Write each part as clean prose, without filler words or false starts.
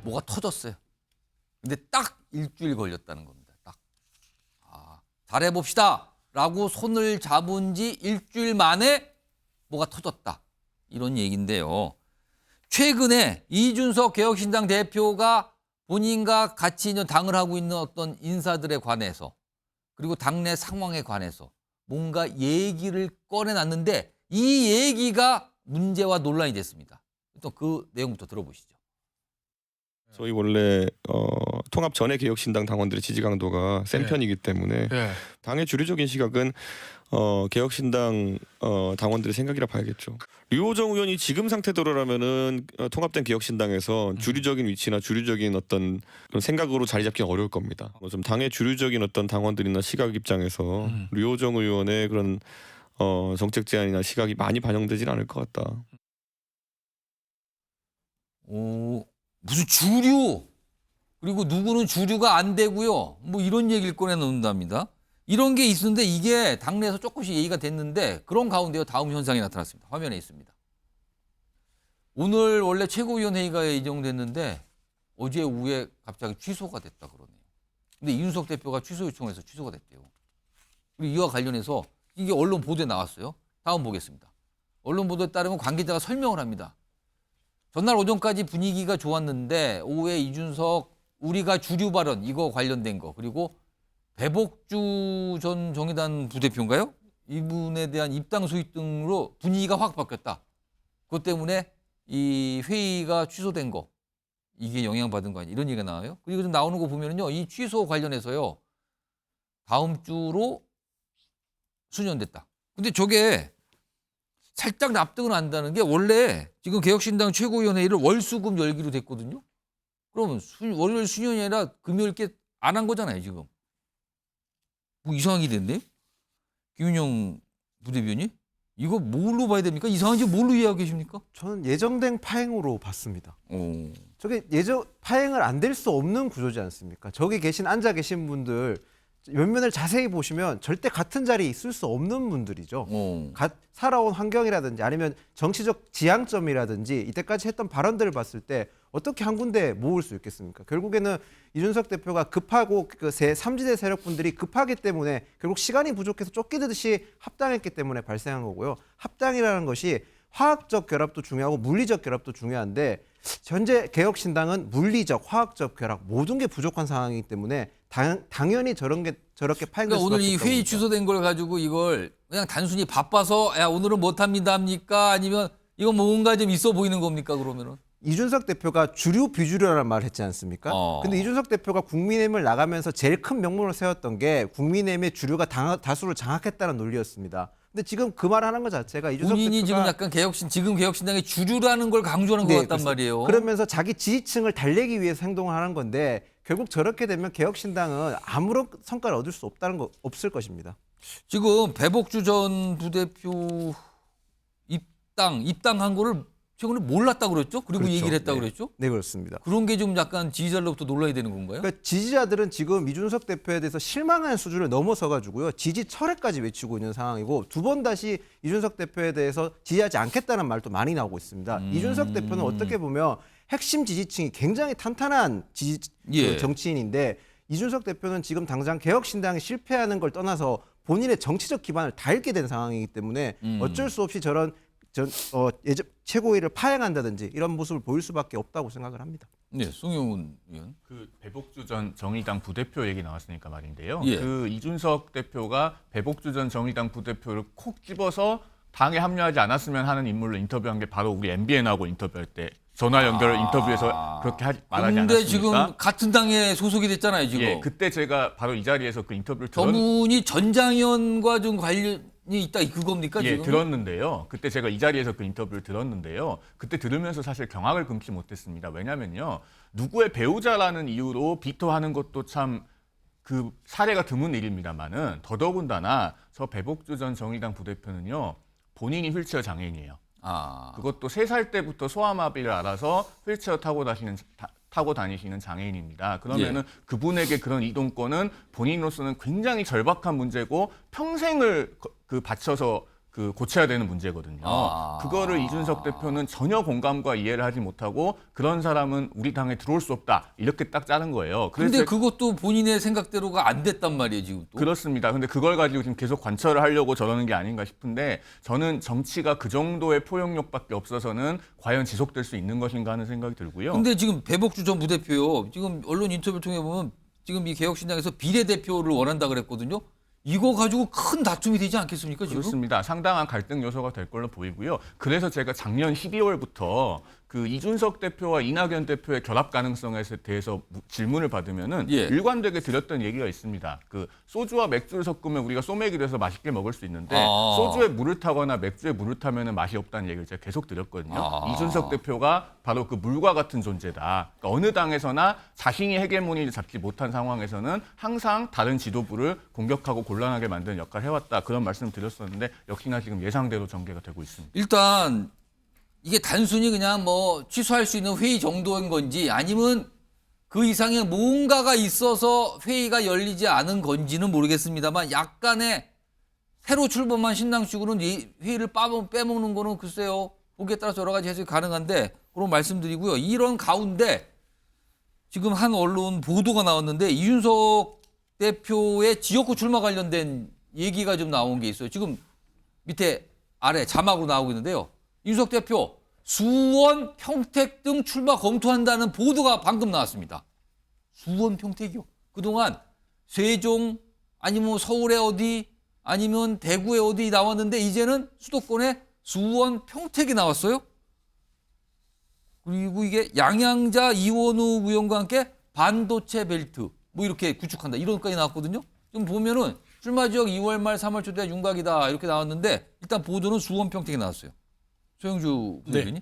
뭐가 터졌어요. 근데 딱 일주일 걸렸다는 겁니다. 딱. 잘해봅시다. 라고 손을 잡은 지 일주일 만에 뭐가 터졌다. 이런 얘기인데요. 최근에 이준석 개혁신당 대표가 본인과 같이 당을 하고 있는 어떤 인사들에 관해서 그리고 당내 상황에 관해서 뭔가 얘기를 꺼내놨는데 이 얘기가 문제와 논란이 됐습니다. 일단 그 내용부터 들어보시죠. 저희 원래 통합 전에 개혁신당 당원들의 지지 강도가 센 편이기 때문에 당의 주류적인 시각은 개혁신당 당원들의 생각이라 봐야겠죠. 류호정 의원이 지금 상태대로라면은 통합된 개혁신당에서 주류적인 위치나 주류적인 어떤 그런 생각으로 자리 잡기는 어려울 겁니다. 좀 당의 주류적인 어떤 당원들이나 시각 입장에서 류호정 의원의 그런 정책 제안이나 시각이 많이 반영되지는 않을 것 같다. 무슨 주류 그리고 누구는 주류가 안 되고요. 뭐 이런 얘기를 꺼내놓는답니다. 이런 게 있었는데 이게 당내에서 조금씩 얘기가 됐는데 그런 가운데요 다음 현상이 나타났습니다. 화면에 있습니다. 오늘 원래 최고위원회의가 예정됐는데 어제 오후에 갑자기 취소가 됐다 그러네요. 근데 이준석 대표가 취소 요청해서 취소가 됐대요. 그리고 이와 관련해서 이게 언론 보도에 나왔어요. 다음 보겠습니다. 언론 보도에 따르면 관계자가 설명을 합니다. 전날 오전까지 분위기가 좋았는데 오후에 이준석 우리가 주류 발언 이거 관련된 거 그리고 배복주 전 정의당 부대표인가요? 이분에 대한 입당 소식 등으로 분위기가 확 바뀌었다. 그것 때문에 이 회의가 취소된 거 이게 영향받은 거 아니야 이런 얘기가 나와요. 그리고 좀 나오는 거 보면은요 이 취소 관련해서요 다음 주로 수년됐다. 근데 저게 살짝 납득은 안다는 게 원래 지금 개혁신당 최고위원회의를 월수금 열기로 됐거든요. 그러면 월요일 수년이 아니라 금요일 께 안 한 거잖아요 지금. 뭐 이상하게 됐네. 김윤영 부대변인 이거 뭘로 봐야 됩니까? 이상한지 뭘로 이해하고 계십니까? 저는 예정된 파행으로 봤습니다. 오. 저게 파행을 안 될 수 없는 구조지 않습니까? 저기 앉아 계신 분들 면면을 자세히 보시면 절대 같은 자리에 있을 수 없는 분들이죠. 살아온 환경이라든지 아니면 정치적 지향점이라든지 이때까지 했던 발언들을 봤을 때 어떻게 한 군데 모을 수 있겠습니까? 결국에는 이준석 대표가 급하고 그 삼지대 세력분들이 급하기 때문에 결국 시간이 부족해서 쫓기듯이 합당했기 때문에 발생한 거고요. 합당이라는 것이 화학적 결합도 중요하고 물리적 결합도 중요한데 현재 개혁신당은 물리적, 화학적 결합 모든 게 부족한 상황이기 때문에 당연히 저렇게 파행될 그러니까 오늘 이 수밖에 회의 없습니다. 취소된 걸 가지고 이걸 그냥 단순히 바빠서 야 오늘은 못합니다 합니까? 아니면 이건 뭔가 좀 있어 보이는 겁니까 그러면은? 이준석 대표가 주류 비주류라는 말을 했지 않습니까? 근데 이준석 대표가 국민의힘을 나가면서 제일 큰 명분을 세웠던 게 국민의힘의 주류가 다수를 장악했다는 논리였습니다. 근데 지금 그 말 하는 것 자체가 이준석 본인이 대표가 지금 약간 지금 개혁신당의 주류라는 걸 강조하는 것 같단 그렇습니다. 말이에요. 그러면서 자기 지지층을 달래기 위해서 행동을 하는 건데 결국 저렇게 되면 개혁신당은 아무런 성과를 얻을 수 없을 것입니다. 지금 배복주 전 부대표 입당한 거를 최근에 몰랐다고 그랬죠? 그리고 그렇죠. 얘기를 했다고 네. 그랬죠? 네, 그렇습니다. 그런 게 좀 약간 지지자로부터 논란이 되는 건가요? 그러니까 지지자들은 지금 이준석 대표에 대해서 실망하는 수준을 넘어서 가지고요. 지지 철회까지 외치고 있는 상황이고 두 번 다시 이준석 대표에 대해서 지지하지 않겠다는 말도 많이 나오고 있습니다. 이준석 대표는 어떻게 보면 핵심 지지층이 굉장히 탄탄한 정치인인데 이준석 대표는 지금 당장 개혁신당이 실패하는 걸 떠나서 본인의 정치적 기반을 다 잃게 된 상황이기 때문에 어쩔 수 없이 최고위를 파행한다든지 이런 모습을 보일 수밖에 없다고 생각을 합니다. 네, 송영훈 의원. 그 배복주 전 정의당 부대표 얘기 나왔으니까 말인데요. 예. 그 이준석 대표가 배복주 전 정의당 부대표를 콕 집어서 당에 합류하지 않았으면 하는 인물로 인터뷰한 게 바로 우리 MBN하고 인터뷰할 때 전화 연결 인터뷰에서 그렇게 말하지 않았습니까? 근데 지금 같은 당에 소속이 됐잖아요, 지금. 예, 그때 제가 바로 이 자리에서 그 인터뷰를 들었는데 저분이 전장현과 좀 관련이 있다 그겁니까 예, 지금? 들었는데요. 그때 제가 이 자리에서 그 인터뷰를 들었는데요. 그때 들으면서 사실 경악을 금치 못했습니다. 왜냐면요. 누구의 배우자라는 이유로 비토하는 것도 참 그 사례가 드문 일입니다만은 더더군다나 저 배복주 전 정의당 부대표는요. 본인이 휠체어 장애인이에요. 그것도 3살 때부터 소아마비를 알아서 휠체어 타고 다니시는 장애인입니다. 그러면은 그분에게 그런 이동권은 본인으로서는 굉장히 절박한 문제고 평생을 바쳐서 그 고쳐야 되는 문제거든요. 그거를 이준석 대표는 전혀 공감과 이해를 하지 못하고 그런 사람은 우리 당에 들어올 수 없다. 이렇게 딱 짜는 거예요. 근데 그것도 본인의 생각대로가 안 됐단 말이에요, 지금 또. 그렇습니다. 근데 그걸 가지고 지금 계속 관철을 하려고 저러는 게 아닌가 싶은데 저는 정치가 그 정도의 포용력밖에 없어서는 과연 지속될 수 있는 것인가 하는 생각이 들고요. 근데 지금 배복주 전 부대표요. 지금 언론 인터뷰를 통해 보면 지금 이 개혁신당에서 비례대표를 원한다 그랬거든요. 이거 가지고 큰 다툼이 되지 않겠습니까, 지금? 그렇습니다. 상당한 갈등 요소가 될 걸로 보이고요. 그래서 제가 작년 12월부터 그 이준석 대표와 이낙연 대표의 결합 가능성에 대해서 질문을 받으면은 예. 일관되게 드렸던 얘기가 있습니다. 그 소주와 맥주를 섞으면 우리가 소맥이 돼서 맛있게 먹을 수 있는데 소주에 물을 타거나 맥주에 물을 타면은 맛이 없다는 얘기를 제가 계속 드렸거든요. 이준석 대표가 바로 그 물과 같은 존재다. 그러니까 어느 당에서나 자신이 헤게모니를 잡지 못한 상황에서는 항상 다른 지도부를 공격하고 곤란하게 만드는 역할을 해왔다. 그런 말씀을 드렸었는데 역시나 지금 예상대로 전개가 되고 있습니다. 일단 이게 단순히 그냥 뭐 취소할 수 있는 회의 정도인 건지 아니면 그 이상의 뭔가가 있어서 회의가 열리지 않은 건지는 모르겠습니다만 약간의 새로 출범한 신당 측으로는 이 회의를 빼먹는 거는 글쎄요. 보기에 따라서 여러 가지 해석이 가능한데 그런 말씀드리고요. 이런 가운데 지금 한 언론 보도가 나왔는데 이준석 대표의 지역구 출마 관련된 얘기가 좀 나온 게 있어요. 지금 밑에 아래 자막으로 나오고 있는데요. 이준석 대표 수원, 평택 등 출마 검토한다는 보도가 방금 나왔습니다. 수원, 평택이요. 그동안 세종 아니면 서울에 어디 아니면 대구에 어디 나왔는데 이제는 수도권에 수원, 평택이 나왔어요. 그리고 이게 양양자 이원우 의원과 함께 반도체 벨트 뭐 이렇게 구축한다 이런까지 나왔거든요. 좀 보면은 출마 지역 2월 말 3월 초대 윤곽이다 이렇게 나왔는데 일단 보도는 수원, 평택이 나왔어요. 소영주 부대변인,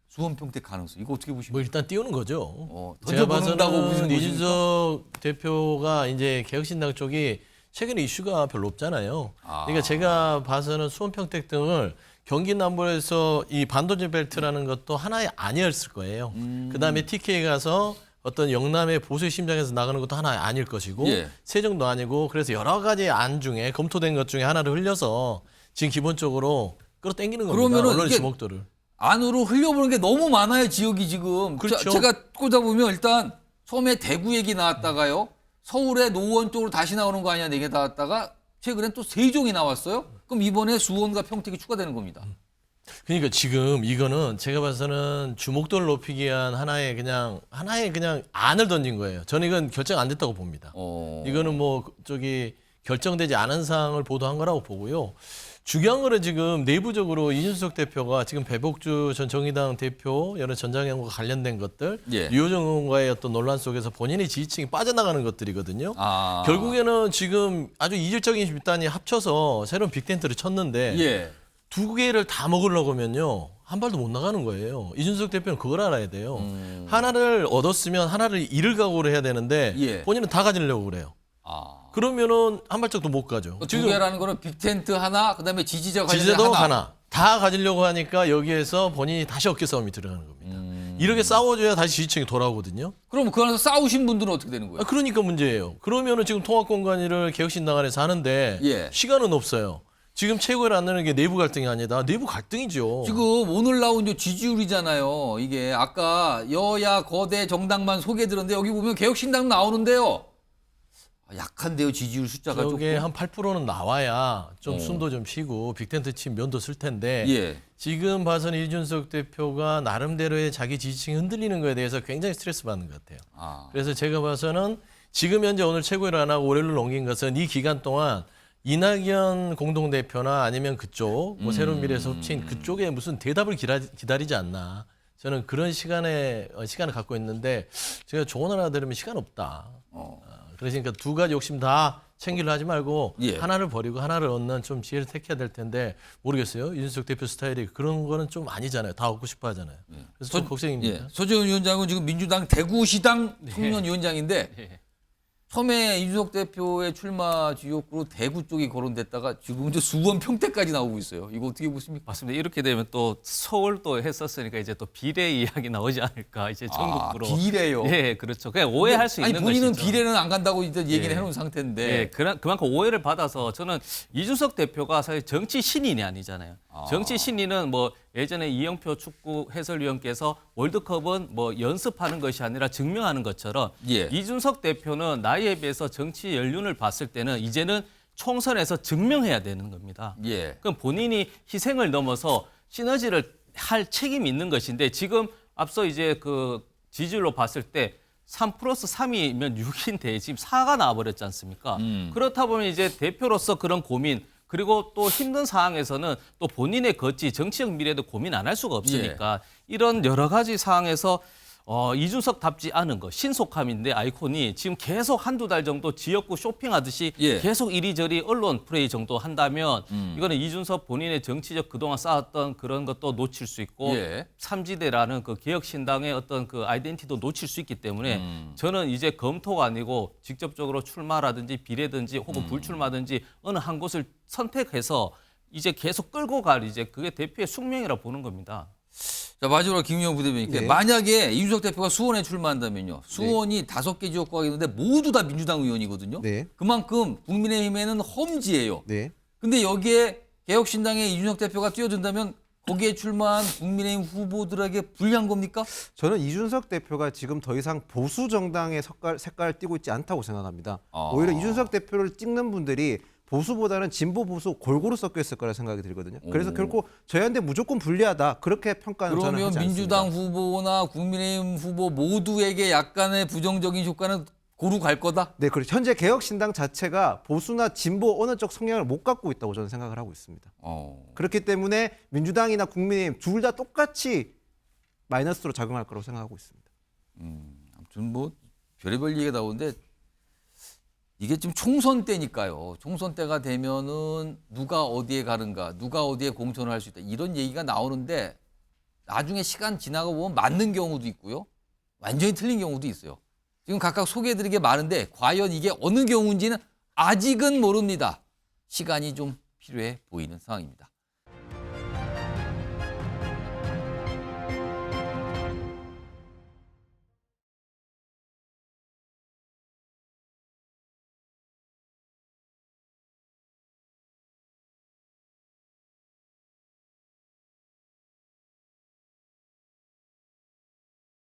수원, 평택 가능성 이거 어떻게 보십니까? 뭐 일단 띄우는 거죠. 던져본다고 제가 보시는 봐서는 것입니까? 이준석 대표가 이제 개혁신당 쪽이 최근에 이슈가 별로 없잖아요. 그러니까 제가 봐서는 수원, 평택 등을 경기 남부에서 이 반도체 벨트라는 것도 하나의 아니었을 거예요. 그다음에 TK 가서 어떤 영남의 보수의 심장에서 나가는 것도 하나의 아닐 것이고 예. 세종도 아니고 그래서 여러 가지 안 중에 검토된 것 중에 하나를 흘려서 지금 기본적으로 끌어당기는 겁니다. 그러면은 언론의 이게 주목도를. 안으로 흘려보는 게 너무 많아요 지역이 지금. 그렇죠. 제가 꽂아보면 일단 처음에 대구 얘기 나왔다가요. 서울의 노원 쪽으로 다시 나오는 거 아니야 4개 나왔다가 최근엔 또 세종이 나왔어요. 그럼 이번에 수원과 평택이 추가되는 겁니다. 그러니까 지금 이거는 제가 봐서는 주목도를 높이기 위한 하나의 그냥 안을 던진 거예요. 저는 이건 결정 안 됐다고 봅니다. 이거는 뭐 저기 결정되지 않은 사항을 보도한 거라고 보고요. 중요한 거는 지금 내부적으로 이준석 대표가 지금 배복주 전 정의당 대표 여러 전장현과 관련된 것들 예. 류호정 의원과의 어떤 논란 속에서 본인의 지지층이 빠져나가는 것들이거든요. 결국에는 지금 아주 이질적인 집단이 합쳐서 새로운 빅텐트를 쳤는데 예. 두 개를 다 먹으려고 하면요. 한 발도 못 나가는 거예요. 이준석 대표는 그걸 알아야 돼요. 하나를 얻었으면 하나를 잃을 각오를 해야 되는데 예. 본인은 다 가지려고 그래요. 그러면은 한 발짝도 못 가죠. 두 개라는 거는 빅텐트 하나, 그다음에 지지자 관련 지지자도 하나. 하나. 다 가지려고 하니까 여기에서 본인이 다시 어깨 싸움이 들어가는 겁니다. 이렇게 싸워줘야 다시 지지층이 돌아오거든요. 그럼 그 안에서 싸우신 분들은 어떻게 되는 거예요? 그러니까 문제예요. 그러면은 지금 통합공간위를 개혁신당 안에서 하는데 예. 시간은 없어요. 지금 최고를 안 내는 게 내부 갈등이 아니다. 내부 갈등이죠. 지금 오늘 나온 지지율이잖아요. 이게 아까 여야 거대 정당만 소개 들었는데 여기 보면 개혁신당 나오는데요. 약한데요 지지율 숫자가 저게 조금. 한 8%는 나와야 좀 숨도 좀 쉬고 빅텐트 친 면도 쓸 텐데 예. 지금 봐서는 이준석 대표가 나름대로의 자기 지지층이 흔들리는 거에 대해서 굉장히 스트레스 받는 것 같아요. 그래서 제가 봐서는 지금 현재 오늘 최고위를 안 하고 월요일로 넘긴 것은 이 기간 동안 이낙연 공동대표나 아니면 그쪽 뭐 새로운 미래에서 훔친 그쪽에 무슨 대답을 기다리지 않나. 저는 그런 시간을 갖고 있는데 제가 조언 하나 들으면 시간 없다. 그러니까 두 가지 욕심 다 챙기려 하지 말고 예. 하나를 버리고 하나를 얻는 좀 지혜를 택해야 될 텐데 모르겠어요. 이준석 대표 스타일이 그런 거는 좀 아니잖아요. 다 얻고 싶어 하잖아요. 그래서 좀 걱정입니다. 예. 서재원 위원장은 지금 민주당 대구시당 청년위원장인데 처음에 이준석 대표의 출마 지역구로 대구 쪽이 거론됐다가 지금 이제 수원 평택까지 나오고 있어요. 이거 어떻게 보십니까? 맞습니다. 이렇게 되면 또 서울도 했었으니까 이제 또 비례 이야기 나오지 않을까 이제 전국구로. 비례요. 예, 그렇죠. 그냥 오해할 수 있는 본인은 것이죠. 비례는 안 간다고 이제 얘기를 예. 해놓은 상태인데. 예, 그만큼 오해를 받아서 저는 이준석 대표가 사실 정치 신인이 아니잖아요. 정치 신인은 뭐 예전에 이영표 축구 해설위원께서 월드컵은 뭐 연습하는 것이 아니라 증명하는 것처럼 예. 이준석 대표는 나이에 비해서 정치 연륜을 봤을 때는 이제는 총선에서 증명해야 되는 겁니다. 예. 그럼 본인이 희생을 넘어서 시너지를 할 책임이 있는 것인데 지금 앞서 이제 그 지지율로 봤을 때 3+3이면 6인데 지금 4가 나와버렸지 않습니까? 그렇다 보면 이제 대표로서 그런 고민 그리고 또 힘든 상황에서는 또 본인의 거치 정치적 미래도 고민 안 할 수가 없으니까 이런 여러 가지 상황에서 이준석답지 않은 거 신속함인데 아이콘이 지금 계속 한두 달 정도 지역구 쇼핑하듯이 예. 계속 이리저리 언론 플레이 정도 한다면 이거는 이준석 본인의 정치적 그동안 쌓았던 그런 것도 놓칠 수 있고 예. 삼지대라는 그 개혁신당의 어떤 그 아이덴티티도 놓칠 수 있기 때문에 저는 이제 검토가 아니고 직접적으로 출마라든지 비례든지 혹은 불출마든지 어느 한 곳을 선택해서 이제 계속 끌고 갈 이제 그게 대표의 숙명이라 보는 겁니다. 자, 마지막으로 김용현 부대변인께 네. 만약에 이준석 대표가 수원에 출마한다면요. 수원이 5개 지역구가 있는데 모두 다 민주당 의원이거든요. 네. 그만큼 국민의힘에는 험지예요. 네. 근데 여기에 개혁신당의 이준석 대표가 뛰어든다면 거기에 출마한 국민의힘 후보들에게 불리한 겁니까? 저는 이준석 대표가 지금 더 이상 보수 정당의 색깔을 띠고 있지 않다고 생각합니다. 오히려 이준석 대표를 찍는 분들이 보수보다는 진보 보수 골고루 섞여 있을 거라 생각이 들거든요. 그래서 결코 저희한테 무조건 불리하다 그렇게 평가는 저는 그러면 하지 않습니다. 민주당 후보나 국민의힘 후보 모두에게 약간의 부정적인 효과는 고루 갈 거다? 네, 그렇죠. 현재 개혁신당 자체가 보수나 진보 어느 쪽 성향을 못 갖고 있다고 저는 생각을 하고 있습니다. 그렇기 때문에 민주당이나 국민의힘 둘 다 똑같이 마이너스로 작용할 거라고 생각하고 있습니다. 아무튼 뭐 별의별 얘기가 나오는데 이게 지금 총선 때니까요. 총선 때가 되면은 누가 어디에 가는가, 누가 어디에 공천을 할 수 있다 이런 얘기가 나오는데 나중에 시간 지나고 보면 맞는 경우도 있고요. 완전히 틀린 경우도 있어요. 지금 각각 소개해드릴 게 많은데 과연 이게 어느 경우인지는 아직은 모릅니다. 시간이 좀 필요해 보이는 상황입니다.